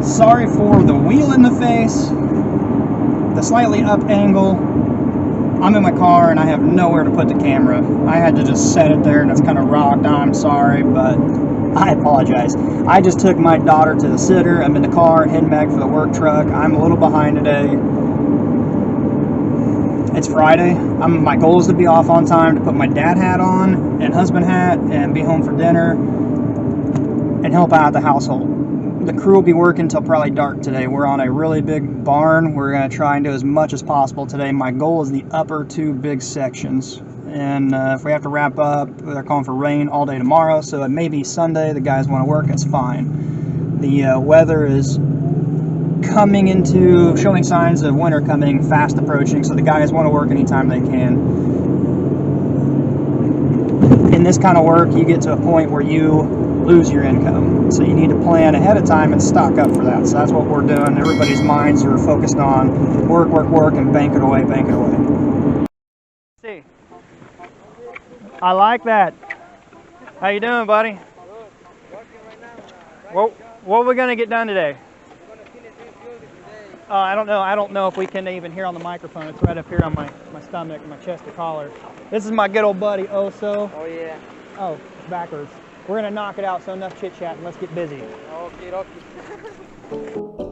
Sorry for the wheel in the face, the slightly up angle. I'm in my car and I have nowhere to put the camera. I had to just set it there and it's kind of rocked. I'm sorry, but I apologize. I just took my daughter to the sitter. I'm in the car heading back for the work truck. I'm a little behind today. It's Friday. My goal is to be off on time, to put my dad hat on and husband hat and be home for dinner and help out the household. The crew will be working till probably dark today. We're on a really big barn. We're going to try and do as much as possible today. My goal is the upper two big sections. And if we have to wrap up, they're calling for rain all day tomorrow, so it may be Sunday. The guys want to work, it's fine. The weather is showing signs of winter coming, fast approaching, so the guys want to work anytime they can. In this kind of work, you get to a point where you lose your income. So you need to plan ahead of time and stock up for that. So that's what we're doing. Everybody's minds are focused on work, work, work, and bank it away, bank it away. See, I like that. How you doing, buddy? Good. Working right now. What are we gonna get done today? We're gonna finish this building today. I don't know if we can even hear on the microphone. It's right up here on my stomach, my chest, the collar. This is my good old buddy Oso. Oh yeah. Oh, backwards. We're gonna knock it out, so enough chit chat and let's get busy. Okay, okay.